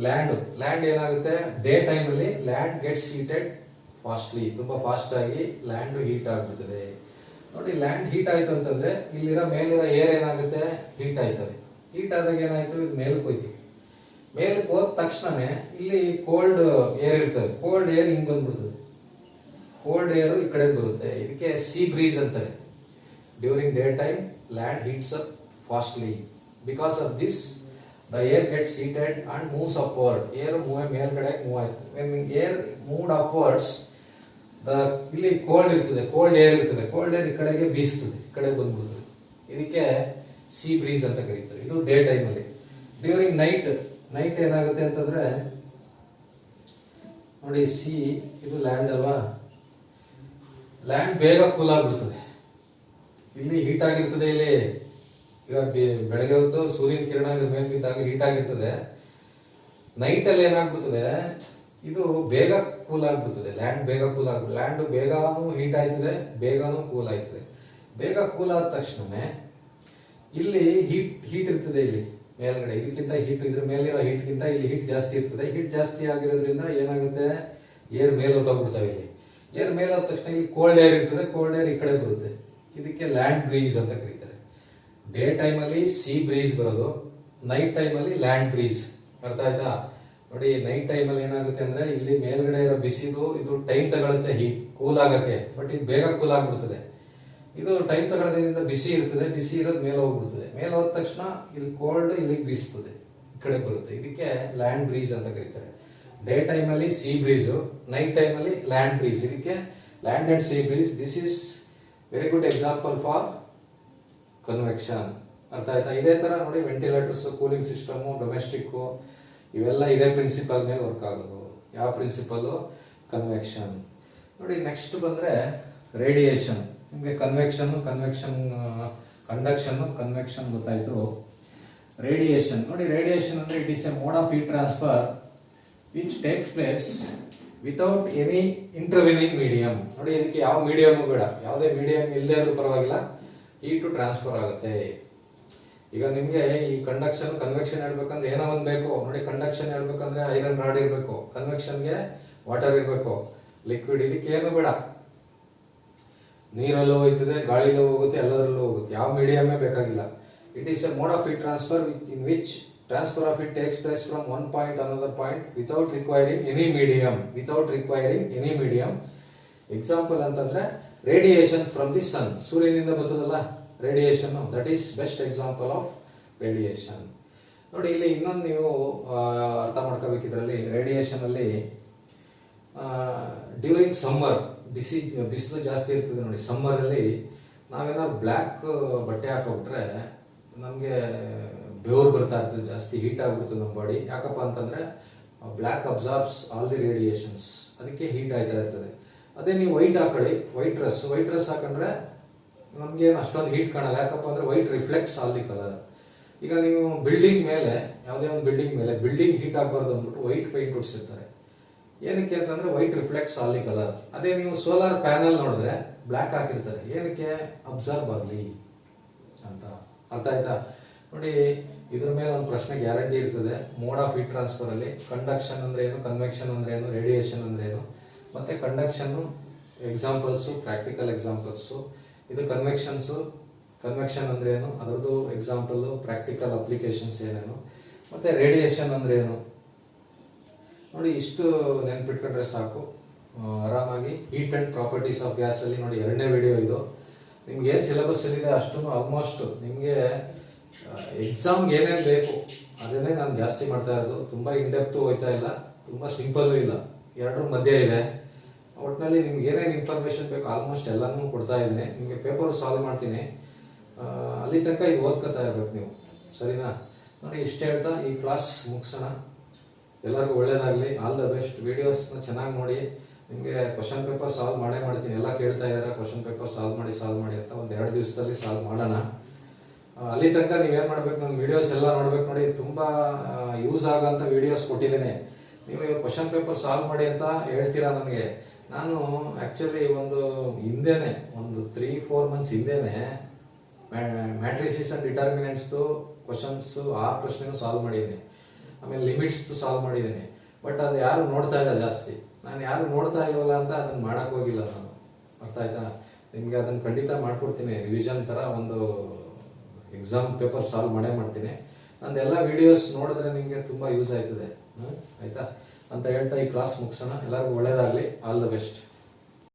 ಲ್ಯಾಂಡ್ ಏನಾಗುತ್ತೆ, ಡೇ ಟೈಮ್ ಅಲ್ಲಿ ಲ್ಯಾಂಡ್ ಗೆಟ್ಸ್ ಹೀಟೆಡ್ ಫಾಸ್ಟ್ಲಿ, ತುಂಬಾ ಫಾಸ್ಟ್ ಆಗಿ ಲ್ಯಾಂಡ್ ಹೀಟ್ ಆಗ್ಬಿಡ್ತದೆ. ನೋಡಿ ಲ್ಯಾಂಡ್ ಹೀಟ್ ಆಯ್ತು ಅಂತಂದ್ರೆ ಇಲ್ಲಿರೋ ಮೇಲಿರೋ ಏರ್ ಏನಾಗುತ್ತೆ, ಹೀಟ್ ಆಯ್ತದೆ. ಹೀಟ್ ಆದಾಗ ಏನಾಯ್ತು, ಇದು ಮೇಲಕ್ಕೆ ಹೋಯ್ತು. ಮೇಲಕ್ಕೆ ಹೋದ ತಕ್ಷಣನೇ ಇಲ್ಲಿ ಕೋಲ್ಡ್ ಏರ್ ಇರ್ತದೆ, ಕೋಲ್ಡ್ ಏರ್ ಹಿಂಗ್ ಬಂದ್ಬಿಡ್ತದೆ. ಕೋಲ್ಡ್ ಏರ್ ಈ ಕಡೆ ಬರುತ್ತೆ, ಇದಕ್ಕೆ ಸಿ ಬ್ರೀಸ್ ಅಂತಾರೆ. During day time land heats up fastly. Because of this the air gets heated and moves upward. Air ಮೇಲ್ಗಡೆ ಮೂವ್ ಆಯ್ತು. ವೆನ್ ಏರ್ ಮೂವ್ಡ್ ಅಪ್ವರ್ಡ್ಸ್, ಇಲ್ಲಿ ಕೋಲ್ಡ್ ಇರ್ತದೆ, ಕೋಲ್ಡ್ ಏರ್ ಇರ್ತದೆ, ಕೋಲ್ಡ್ ಏರ್ ಈ ಕಡೆಗೆ ಬೀಸ್ತದೆ, ಈ ಕಡೆ ಬಂದ್ಬಿಡ್ತದೆ. ಇದಕ್ಕೆ ಸಿ ಬ್ರೀಸ್ ಅಂತ ಕರೀತಾರೆ. ಇದು ಡೇ ಟೈಮ್ ಅಲ್ಲಿ. ಡ್ಯೂರಿಂಗ್ ನೈಟ್ ಏನಾಗುತ್ತೆ ಅಂತಂದ್ರೆ ನೋಡಿ, ಸಿ ಇದು ಲ್ಯಾಂಡ್ ಅಲ್ವಾ, ಲ್ಯಾಂಡ್ ಬೇಗ ಕೂಲ್ ಆಗ್ಬಿಡ್ತದೆ. ಇಲ್ಲಿ ಹೀಟ್ ಆಗಿರ್ತದೆ. ಇಲ್ಲಿ ಈಗ ಬೆಳಗ್ಗೆ ಹೊತ್ತು ಸೂರ್ಯನ ಕಿರಣ ಮೇಲೆ ಬಿದ್ದಾಗ ಹೀಟ್ ಆಗಿರ್ತದೆ. ನೈಟ್ ಅಲ್ಲಿ ಏನಾಗ್ಬಿಡ್ತದೆ, ಇದು ಬೇಗ ಕೂಲ್ ಆಗ್ಬಿಡ್ತದೆ. ಲ್ಯಾಂಡ್ ಬೇಗ ಕೂಲ್ ಆಗ್ಬಿಡುತ್ತೆ. ಲ್ಯಾಂಡ್ ಬೇಗನೂ ಹೀಟ್ ಆಯ್ತದೆ, ಬೇಗನೂ ಕೂಲ್ ಆಯ್ತದೆ. ಬೇಗ ಕೂಲ್ ಆದ ತಕ್ಷಣ ಇಲ್ಲಿ ಹೀಟ್ ಇರ್ತದೆ, ಇಲ್ಲಿ ಮೇಲ್ಗಡೆ ಇದಕ್ಕಿಂತ ಹೀಟ್, ಇದ್ರ ಮೇಲಿರೋ ಹೀಟ್ಗಿಂತ ಇಲ್ಲಿ ಹೀಟ್ ಜಾಸ್ತಿ ಇರ್ತದೆ. ಹೀಟ್ ಜಾಸ್ತಿ ಆಗಿರೋದ್ರಿಂದ ಏನಾಗುತ್ತೆ, ಏರ್ ಮೇಲೆ ಹೊಟ್ಟೋಗ್ಬಿಡ್ತಾವೆ. ಇಲ್ಲಿ ಏರ್ ಮೇಲೆ ಆದ ತಕ್ಷಣ ಇಲ್ಲಿ ಕೋಲ್ಡ್ ಏರ್ ಇರ್ತದೆ, ಕೋಲ್ಡ್ ಏರ್ ಈ ಕಡೆ ಬರುತ್ತೆ. ಇದಕ್ಕೆ ಲ್ಯಾಂಡ್ ಬ್ರೀಸ್ ಅಂತ ಕರೀತಾರೆ. ಡೇ ಟೈಮ್ ಅಲ್ಲಿ ಸಿ ಬ್ರೀಸ್ ಬರೋದು, ನೈಟ್ ಟೈಮ್ ಅಲ್ಲಿ ಲ್ಯಾಂಡ್ ಬ್ರೀಸ್. ಅರ್ಥ ಆಯ್ತಾ. ನೋಡಿ ನೈಟ್ ಟೈಮ್ ಅಲ್ಲಿ ಏನಾಗುತ್ತೆ ಅಂದ್ರೆ ಇಲ್ಲಿ ಮೇಲ್ಗಡೆ ಇರೋ ಬಿಸಿದು ಇದು ಟೈಮ್ ತಗೊಳುತ್ತೆ ಕೂಲ್ ಆಗಕ್ಕೆ, ಬಟ್ ಇದು ಬೇಗ ಕೂಲ್ ಆಗ್ಬಿಡ್ತದೆ. ಇದು ಟೈಮ್ ತಗೊಳ್ಳೋದ್ರಿಂದ ಬಿಸಿ ಇರ್ತದೆ, ಬಿಸಿ ಇರೋದು ಮೇಲೆ ಹೋಗ್ಬಿಡ್ತದೆ. ಮೇಲೆ ಹೋದ ತಕ್ಷಣ ಇಲ್ಲಿ ಕೋಲ್ಡ್ ಇಲ್ಲಿಗೆ ಬೀಸ್ತದೆ, ಈ ಕಡೆ ಬರುತ್ತೆ. ಇದಕ್ಕೆ ಲ್ಯಾಂಡ್ ಬ್ರೀಸ್ ಅಂತ ಕರೀತಾರೆ. ಡೇ ಟೈಮ್ ಅಲ್ಲಿ ಸಿ ಬ್ರೀಸ್, ನೈಟ್ ಟೈಮ್ ಅಲ್ಲಿ ಲ್ಯಾಂಡ್ ಬ್ರೀಸ್. ಇದಕ್ಕೆ land and C breeze. This is very good example for convection. ಅರ್ಥ ಆಯ್ತಾ. ಇದೇ ತರ ನೋಡಿ ವೆಂಟಿಲೇಟರ್ಸ್, ಕೂಲಿಂಗ್ ಸಿಸ್ಟಮ್, ಡೊಮೆಸ್ಟಿಕ್, ಇವೆಲ್ಲ ಇದೇ ಪ್ರಿನ್ಸಿಪಲ್ ಮೇಲೆ ವರ್ಕ್ ಆಗೋದು. ಯಾವ ಪ್ರಿನ್ಸಿಪಲ್, ಕನ್ವೆಕ್ಷನ್. ನೋಡಿ ನೆಕ್ಸ್ಟ್ ಬಂದ್ರೆ ರೇಡಿಯೇಷನ್. ನಿಮಗೆ ಕಂಡಕ್ಷನ್, ಕನ್ವೆಕ್ಷನ್ ಗೊತ್ತಾಯ್ತು. ರೇಡಿಯೇಷನ್ ನೋಡಿ, ರೇಡಿಯೇಷನ್ ಅಂದ್ರೆ it is A mode of heat transfer which takes place without any intervening medium. ನೋಡಿ ಇದಕ್ಕೆ ಯಾವ ಮೀಡಿಯಂ ಬೇಡ, ಯಾವುದೇ ಮೀಡಿಯಂ ಇಲ್ಲದೆ ಇದ್ರೂ ಪರವಾಗಿಲ್ಲ, ಹೀಟ್ ಟ್ರಾನ್ಸ್ಫರ್ ಆಗುತ್ತೆ. ಈಗ ನಿಮ್ಗೆ ಈ ಕನ್ವೆಕ್ಷನ್ ಹೇಳ್ಬೇಕಂದ್ರೆ ಏನೋ ಒಂದ್ ಬೇಕು. ನೋಡಿ ಕಂಡಕ್ಷನ್ ಹೇಳ್ಬೇಕಂದ್ರೆ ಐರನ್ ರಾಡ್ ಇರಬೇಕು, ಕನ್ವೆಕ್ಷನ್ಗೆ ವಾಟರ್ ಇರಬೇಕು, ಲಿಕ್ವಿಡ್. ಇದಕ್ಕೆ ಏನು ಬೇಡ, ನೀರಲ್ಲೂ ಹೋಗ್ತದೆ, ಗಾಳಿಲೂ ಹೋಗುತ್ತೆ, ಎಲ್ಲದರಲ್ಲೂ ಹೋಗುತ್ತೆ, ಯಾವ ಮೀಡಿಯಮೇ ಬೇಕಾಗಿಲ್ಲ. It is A mode of heat transfer in which transfer of it takes place from one point another point without requiring any medium. Example ಅಂತಂದ್ರೆ ರೇಡಿಯೇಷನ್ಸ್ ಫ್ರಮ್ ದಿ ಸನ್. ಸೂರ್ಯನಿಂದ ಬರ್ತದಲ್ಲ radiation, that is best example of radiation. ನೋಡಿ ಇಲ್ಲಿ ಇನ್ನೊಂದು ನೀವು ಅರ್ಥ ಮಾಡ್ಕೋಬೇಕಿದ್ರಲ್ಲಿ, radiation ಅಲ್ಲಿ during summer ಬಿಸಿಲು ಜಾಸ್ತಿ ಇರ್ತದೆ. ನೋಡಿ ಸಮ್ಮರ್ ಅಲ್ಲಿ ನಾವೇನಾದ್ರು ಬ್ಲ್ಯಾಕ್ ಬಟ್ಟೆ ಹಾಕೊಬಿಟ್ರೆ ನಮಗೆ ಬೆವರು ಬರ್ತಾ ಇರ್ತದೆ, ಜಾಸ್ತಿ ಹೀಟ್ ಆಗ್ಬಿಡ್ತದೆ ನಮ್ಮ ಬಾಡಿ. ಯಾಕಪ್ಪ ಅಂತಂದ್ರೆ black absorbs all the radiations, ಅದಕ್ಕೆ ಹೀಟ್ ಆಯ್ತಾ ಇರ್ತದೆ. ಅದೇ ನೀವು ವೈಟ್ ಹಾಕೊಳ್ಳಿ, ವೈಟ್ ಡ್ರೆಸ್ ಹಾಕೊಂಡ್ರೆ ನಮ್ಗೆ ಏನು ಅಷ್ಟೊಂದು ಹೀಟ್ ಕಾಣಲ್ಲ. ಯಾಕಪ್ಪ ಅಂದ್ರೆ white reflects all the colour. ಈಗ ನೀವು ಬಿಲ್ಡಿಂಗ್ ಮೇಲೆ, ಯಾವುದೇ ಒಂದು ಬಿಲ್ಡಿಂಗ್ ಮೇಲೆ ಬಿಲ್ಡಿಂಗ್ ಹೀಟ್ ಆಗಬಾರ್ದು ಅಂದ್ಬಿಟ್ಟು ವೈಟ್ ಪೈಂಟ್ ಹೊಡಿಸಿರ್ತಾರೆ. ಏನಕ್ಕೆ ಅಂತಂದರೆ white reflects all the colour. ಅದೇ ನೀವು ಸೋಲಾರ್ ಪ್ಯಾನಲ್ ನೋಡಿದ್ರೆ ಬ್ಲ್ಯಾಕ್ ಹಾಕಿರ್ತಾರೆ, ಏನಕ್ಕೆ? ಅಬ್ಸರ್ವ್ ಆಗಲಿ ಅಂತ. ಅರ್ಥ ಆಯ್ತಾ? ನೋಡಿ, ಇದ್ರ ಮೇಲೆ ಒಂದು ಪ್ರಶ್ನೆ ಗ್ಯಾರಂಟಿ ಇರ್ತದೆ. ಮೋಡ್ ಆಫ್ ಹೀಟ್ ಟ್ರಾನ್ಸ್ಫರಲ್ಲಿ ಕಂಡಕ್ಷನ್ ಅಂದರೆ ಏನು, ಕನ್ವೆಕ್ಷನ್ ಅಂದರೆ ಏನು, ರೇಡಿಯೇಷನ್ ಅಂದರೆ ಏನು, ಮತ್ತು ಕಂಡಕ್ಷನ್ನು ಎಕ್ಸಾಂಪಲ್ಸು, ಪ್ರಾಕ್ಟಿಕಲ್ ಎಕ್ಸಾಂಪಲ್ಸು. ಇದು ಕನ್ವೆಕ್ಷನ್ ಅಂದರೆ ಏನು, ಅದರದ್ದು ಎಕ್ಸಾಂಪಲ್ಲು, ಪ್ರಾಕ್ಟಿಕಲ್ ಅಪ್ಲಿಕೇಶನ್ಸ್ ಏನೇನು, ಮತ್ತು ರೇಡಿಯೇಷನ್ ಅಂದರೆ ಏನು. ನೋಡಿ, ಇಷ್ಟು ನೆನ್ಪಿಟ್ಕೊಂಡ್ರೆ ಸಾಕು. ಆರಾಮಾಗಿ ಹೀಟ್ ಆ್ಯಂಡ್ ಪ್ರಾಪರ್ಟೀಸ್ ಆಫ್ ಗ್ಯಾಸಲ್ಲಿ ನೋಡಿ 2ನೇ ವಿಡಿಯೋ ಇದು. ನಿಮ್ಗೆ ಏನು ಸಿಲೆಬಸ್ ಇದೆ ಅಷ್ಟು ಆಲ್ಮೋಸ್ಟ್ ನಿಮಗೆ ಎಕ್ಸಾಮ್ಗೆ ಏನೇನು ಬೇಕು ಅದನ್ನೇ ನಾನು ಜಾಸ್ತಿ ಮಾಡ್ತಾ ಇರೋದು. ತುಂಬ ಇನ್ಡೆಪ್ತು ಹೋಗ್ತಾ ಇಲ್ಲ, ತುಂಬ ಸಿಂಪಲ್ಲು ಇಲ್ಲ, ಎರಡರ ಮಧ್ಯೆ ಇದೆ. ಒಟ್ಟಿನಲ್ಲಿ ನಿಮ್ಗೆ ಏನೇನು ಇನ್ಫಾರ್ಮೇಷನ್ ಬೇಕು ಆಲ್ಮೋಸ್ಟ್ ಎಲ್ಲನೂ ಕೊಡ್ತಾ ಇದ್ದೀನಿ. ನಿಮಗೆ ಪೇಪರ್ ಸಾಲ್ವ್ ಮಾಡ್ತೀನಿ, ಅಲ್ಲಿ ತನಕ ಇದು ಓದ್ಕೊತಾ ಇರ್ಬೇಕು ನೀವು, ಸರಿನಾ? ನೋಡಿ, ಇಷ್ಟು ಹೇಳ್ತಾ ಈ ಕ್ಲಾಸ್ ಮುಗಿಸೋಣ. ಎಲ್ಲರಿಗೂ ಒಳ್ಳೇದಾಗಲಿ, ಆಲ್ ದ ಬೆಸ್ಟ್. ವೀಡಿಯೋಸ್ನ ಚೆನ್ನಾಗಿ ನೋಡಿ. ನಿಮಗೆ ಕ್ವಶನ್ ಪೇಪರ್ ಸಾಲ್ವ್ ಮಾಡೇ ಮಾಡ್ತೀನಿ. ಎಲ್ಲ ಕೇಳ್ತಾ ಇದ್ದಾರೆ ಕ್ವಶನ್ ಪೇಪರ್ ಸಾಲ್ವ್ ಮಾಡಿ ಅಂತ. ಒಂದು 2 ದಿವಸದಲ್ಲಿ ಸಾಲ್ವ್ ಮಾಡೋಣ. ಅಲ್ಲಿ ತನಕ ನೀವೇನು ಮಾಡಬೇಕು, ನನ್ನ ವೀಡಿಯೋಸ್ ಎಲ್ಲ ನೋಡ್ಬೇಕು. ನೋಡಿ, ತುಂಬ ಯೂಸ್ ಆಗೋಂಥ ವೀಡಿಯೋಸ್ ಕೊಟ್ಟಿದ್ದೇನೆ. ನೀವು ಕ್ವಶನ್ ಪೇಪರ್ ಸಾಲ್ವ್ ಮಾಡಿ ಅಂತ ಹೇಳ್ತೀರಾ ನನಗೆ. ನಾನು ಆ್ಯಕ್ಚುಲಿ ಒಂದು 3-4 ಮಂತ್ಸ್ ಹಿಂದೆನೇ ಮ್ಯಾಟ್ರಿಸಿಸ್ ಆ್ಯಂಡ್ ಡಿಟರ್ಮಿನೆಂಟ್ಸ್ದು ಕ್ವಶನ್ಸು 6 ಪ್ರಶ್ನೆನೂ ಸಾಲ್ವ್ ಮಾಡಿದ್ದೀನಿ. ಆಮೇಲೆ ಲಿಮಿಟ್ಸ್ದು ಸಾಲ್ವ್ ಮಾಡಿದ್ದೀನಿ. ಬಟ್ ಅದು ಯಾರು ನೋಡ್ತಾ ಇಲ್ಲ ಜಾಸ್ತಿ. ನಾನು ಯಾರು ನೋಡ್ತಾ ಇಲ್ವಲ್ಲ ಅಂತ ಅದನ್ನು ಮಾಡೋಕ್ಕೋಗಿಲ್ಲ ನಾನು. ಅರ್ಥ ಆಯ್ತಾ? ನಿಮಗೆ ಅದನ್ನು ಖಂಡಿತ ಮಾಡ್ಕೊಡ್ತೀನಿ. ರಿವಿಷನ್ ಥರ ಒಂದು ಎಕ್ಸಾಮ್ ಪೇಪರ್ ಸಾಲ್ವ್ ಮಾಡೇ ಮಾಡ್ತೀನಿ. ನಂದೆಲ್ಲ ವೀಡಿಯೋಸ್ ನೋಡಿದ್ರೆ ನಿಮಗೆ ತುಂಬ ಯೂಸ್ ಆಯ್ತದೆ. ಆಯಿತಾ ಅಂತ ಹೇಳ್ತಾ ಈ ಕ್ಲಾಸ್ ಮುಗಿಸೋಣ. ಎಲ್ಲರಿಗೂ ಒಳ್ಳೆಯದಾಗಲಿ. All the best.